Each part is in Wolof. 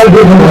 Oh,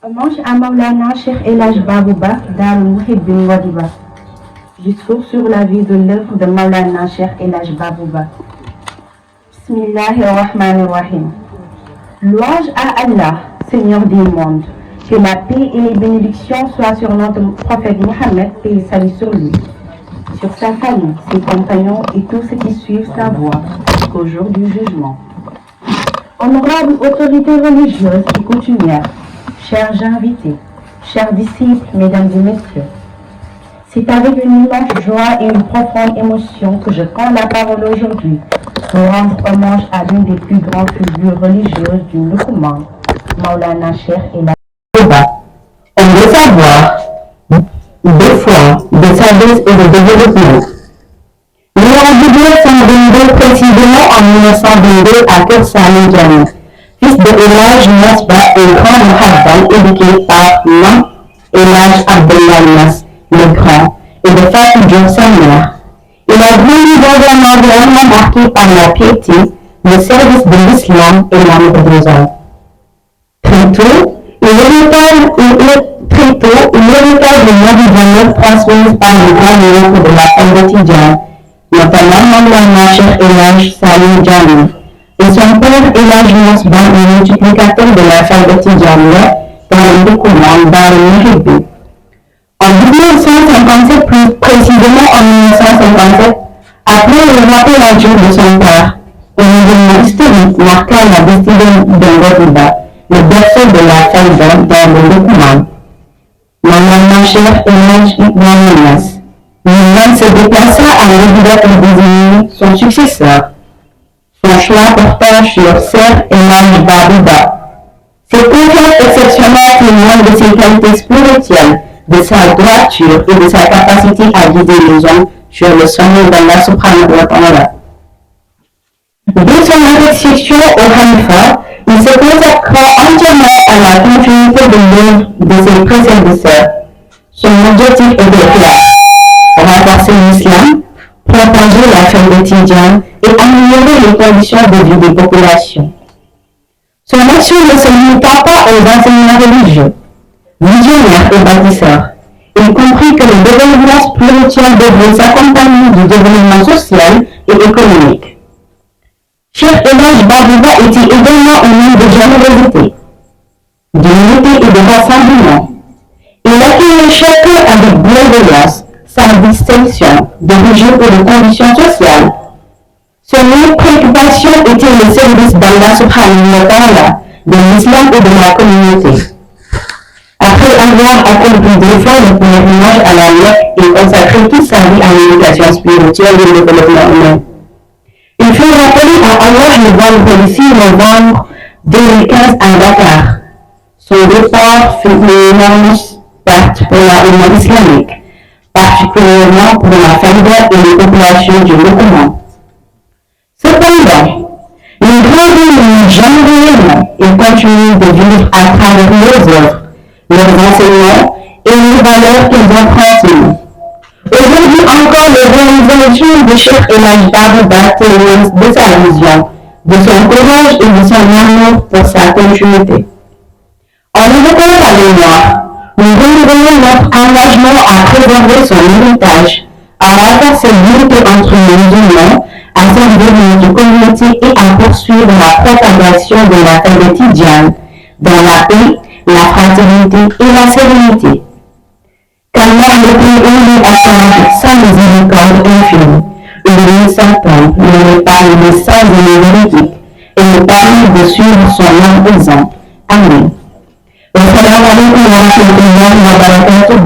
Hommage à Maulana Cheikh El Hadj Babouba Darul Mouhibine Wadiba. Discours sur la vie de l'œuvre de Maulana Cheikh El Hadj Babouba. Bismillahirrahmanirrahim. Louange à Allah, Seigneur des mondes. Que la paix et les bénédictions soient sur notre prophète Mohammed, paix et salut sur lui, sur sa famille, ses compagnons et tous ceux qui suivent sa voie jusqu'au jour du jugement. Honorables autorités religieuses et coutumières, chers invités, chers disciples, mesdames et messieurs, c'est avec une immense joie et une profonde émotion que je prends la parole aujourd'hui pour rendre hommage à l'une des plus grandes figures religieuses du Ndoukouman, Maulana Cheikh El Hadj Babouba. Homme de savoir, de foi, de sagesse et de développement. Né en 1922, précisément en 1922 à Kër Saalum Diané, fils de El Hadj Niass Ba et grand muhaddam éduqué par l'imam El Hadj Abdoulaye Niass le Grand et de Fatou Diop sa mère. Il a grandi dans un environnement marqué par la piété, le service de l'islam et l'amour des hommes. Très tôt, l'héritage de Madi transmise par les grands maîtres de la Faïda Tidjane, notamment Maulana Cheikh El Hadj Saalum Diané, et son père El Hadj Niass Ba, le multiplicateur de la Faïda Tidjane dans le Ndoukouman, dans le Mouhibine. En 1957, plus précisément en 1957, après le rappel à Dieu de son père, un événement historique marqua la destinée de Wadiba, le berceau de la Faïda dans le Ndoukouman. Maulana Cheikh El Hadj Ibrahima Niass lui-même se déplaça à Wadiba pour désigner son successeur. Son choix portant sur Cheikh El Hadj Babouba. Cette confiance exceptionnelle témoigne de ses qualités spirituelles, de sa droiture et de sa capacité à guider les hommes sur le sommet d'Allah subhanahu wa ta'ala. Dès son introduction au Hanifa, il se consacra entièrement à la continuité de l'œuvre de ses prédécesseurs. Son objectif était clair: renforcer l'islam, propager la Faïda Tidjane et améliorer les conditions de vie des populations. Son action ne se limita pas aux enseignements religieux. Visionnaire et bâtisseur, il comprit que le développement spirituel devait s'accompagner du développement social et économique. Cheikh El Hadj Babouba était également un homme de générosité, d'unité et de rassemblement. Il accueillait chacun avec bienveillance, sans distinction d'origine ou de condition sociale. Son unique préoccupation était le service d'Allah subhanahu wa ta'ala, de l'islam et de la communauté. Après avoir accompli deux fois le pèlerinage à la Mecque et consacré toute sa vie à l'éducation spirituelle et au développement humain, il fut rappelé à Allah le 26 novembre 2015 à Dakar. Son départ fut une immense perte pour la Ummah islamique, particulièrement pour la Faïda et les populations du Ndoukouman. Cependant, les grands ne jamais réellement, ils continuent de vivre à travers leurs œuvres, leurs enseignements et les valeurs qu'ils ont transmises. Aujourd'hui encore, les réalisations de Cheikh El Hadj Babouba témoignent de sa vision, de son courage et de son amour pour sa continuité. En évoquant sa mémoire, nous renouvelons notre engagement à préserver son héritage, à renforcer l'unité entre les musulmans, à servir notre communauté et à poursuivre la propagation de la Faïda Tidjane dans la paix, la fraternité et la sérénité. Qu'Allah le plus élevé accorde sans miséricorde infinie, une et Satan ne n'est pas le message véridique et nous permet de suivre son nom exemple. Amen. Wassalamualaikum warahmatullahi wabarakatuh.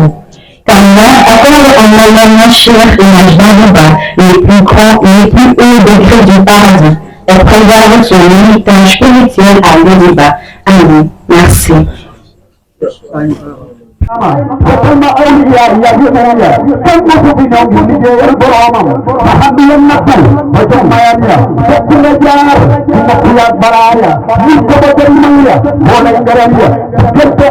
Karena akan Allah Cheikh Imam Baba, les plus grands et les plus hauts degrés du paradis, et préserve son héritage spirituel à Yodiba. Amen. Merci. ثم أولياء يجمعنا كم في نوم نجير برامم فحبي النقل وجمعنا كل جار نقيا برايا يكبر المية ولا يجرمية كنت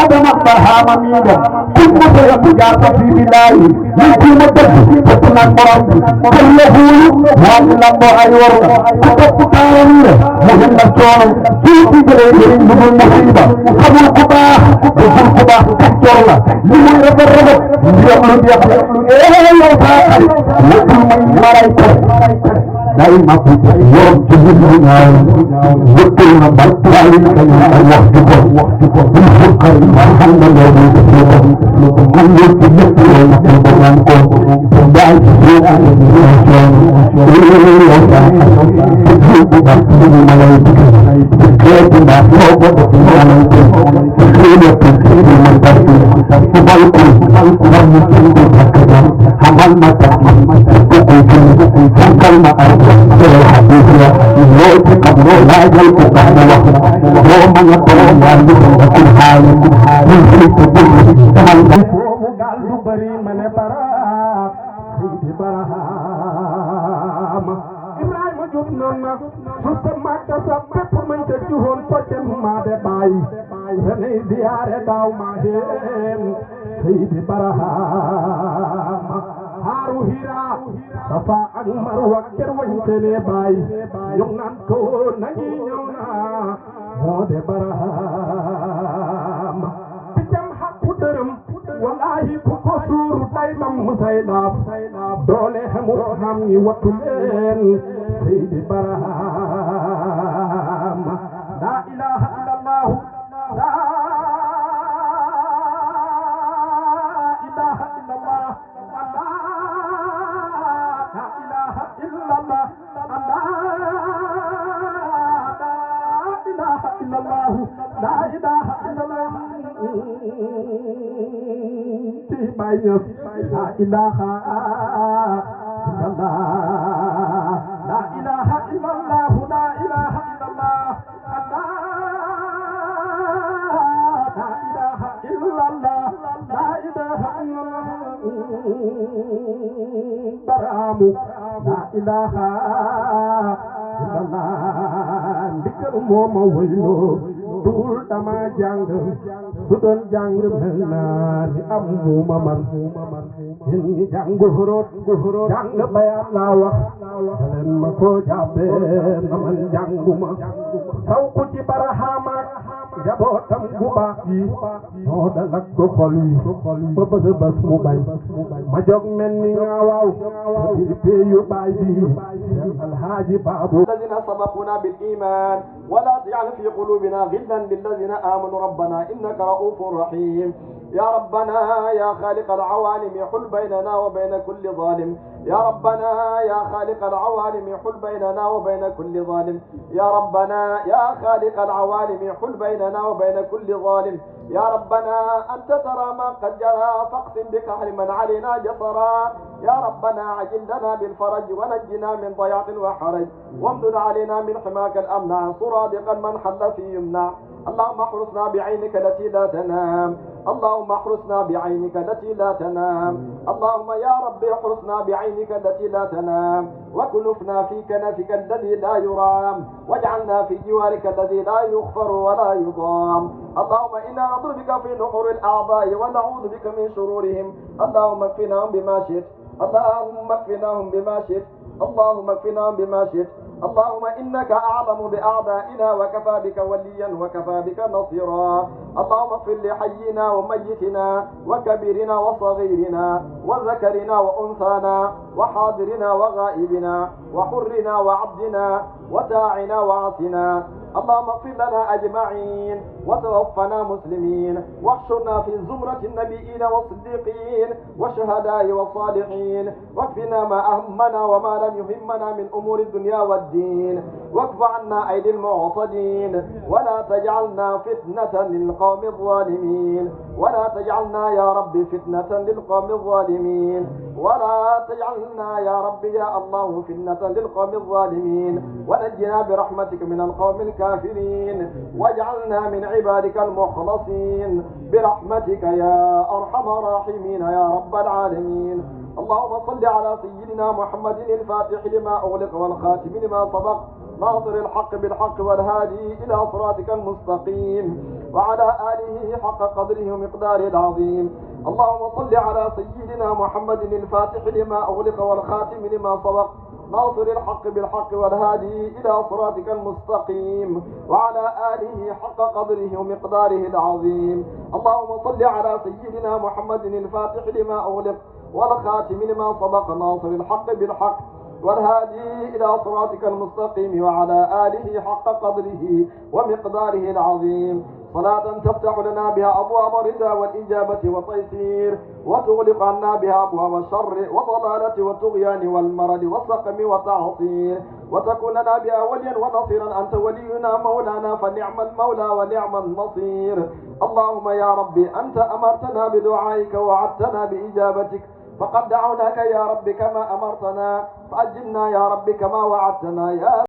آدم أبها مميدا كل شيء جار في بلاي يجي مدد فتنا برام كل هو وعلم أيورنا كتب كامل مهم الصور كيف يجري من المصيبة قبل قباه وقبل قباه Jorla, li muy rafet rafet jeex lu jeex yow saa xarit lépp lu muy malaayka day màpp yoon ci biir lu ñaaw wëttal na barkaali kañu ay wax di ko bu fukkar xam na loolu lu ko man ñu ci lépp loo na ko naan ko daal ci seen ak yow saa xarit bu baax ci ñu malaayka xeetu baax moo ko def malaayka xeetu man tax Seydi Barahama Haru Hira Safa ak Marwa ker wañ sene bay ñu naan ko nagi ñëw na moo de Barahama picam xaqu dërëm wallahi ku ko suuru tay dam say laaf doole xamu xam ñi wattu leen Seydi Barahama la ilaha illallah ndigal mooma wayloo duul dama jàng su doon jàng mel naa ni am muuma man yéen ñi jàngul xoroot jàng bayaat laa wax leen ma ko jàppee na man jànguma saw ku ci Barahama njabootam gu baax yi noo dalak ko xol wi ba bës bës mu bay ma jóg mel ni nga waaw di peyu baay bi alhaaji baabu الذين سبقونا بالإيمان ولا تجعل في قلوبنا غلا للذين آمنوا ربنا إنك رؤوف رحيم يا ربنا يا خالق العوالم حل بيننا وبين كل ظالم يا ربنا يا خالق العوالم حل بيننا وبين كل ظالم يا ربنا يا خالق العوالم حل بيننا وبين كل ظالم يا ربنا أنت ترى ما قد جرى فاقسم بقهر من علينا جسرا يا ربنا عجل لنا بالفرج ونجنا من ضياع وحرج وامدد علينا من حماك الأمنع صرادقا من حل في يمنع اللهم احرسنا بعينك التي لا تنام اللهم احرسنا بعينك التي لا تنام اللهم يا رب احرسنا بعينك التي لا تنام وكنفنا في كنفك الذي لا يرام واجعلنا في جوارك الذي لا يغفر ولا يضام اللهم إنا نعوذ بك في نحور الأعضاء ونعوذ بك من شرورهم اللهم اكفناهم بما شئت اللهم اكفناهم بما شئت اللهم اكفناهم بما شئت اللهم إنك أعلم بأعدائنا وكفى بك وليا وكفى بك نصيرا اللهم اغفر لحينا وميتنا وكبيرنا وصغيرنا وذكرنا وأنثانا وحاضرنا وغائبنا وحرنا وعبدنا وتاعنا وعاصنا اللهم اغفر لنا أجمعين وتوفنا مسلمين واحشرنا في زمرة النبيين والصديقين والشهداء والصالحين واكفنا ما أهمنا وما لم يهمنا من أمور الدنيا والدين واكف عنا أيدي المعتدين ولا تجعلنا فتنة للقوم الظالمين ولا تجعلنا يا رب فتنة للقوم الظالمين ولا تجعلنا يا رب يا الله فتنة للقوم الظالمين ونجنا برحمتك من القوم الكافرين واجعلنا من عبادك المخلصين برحمتك يا أرحم الراحمين يا رب العالمين. اللهم صل على سيدنا محمد الفاتح لما أغلق والخاتم لما سبق ناصر الحق بالحق والهادي إلى صراطك المستقيم وعلى آله حق قدره ومقداره العظيم. اللهم صل على سيدنا محمد الفاتح لما أغلق والخاتم لما سبق ناصر الحق بالحق والهادي إلى صراطك المستقيم وعلى آله حق قدره ومقداره العظيم. اللهم صل على سيدنا محمد الفاتح لما أغلق والخاتم لما سبق ناصر الحق بالحق والهادي إلى صراطك المستقيم وعلى آله حق قدره ومقداره العظيم. صلاة تفتح لنا بها أبواب الرضا والإجابة والتيسير وتغلق عنا بها أبواب الشر والضلالة والطغيان والمرض والسقم والتعصير وتكون لنا بها وليا ونصيرا أنت ولينا مولانا فنعم المولى ونعم النصير. اللهم يا ربي أنت أمرتنا بدعائك ووعدتنا بإجابتك فقد دعوناك يا رب كما أمرتنا فأجبنا يا رب كما وعدتنا يا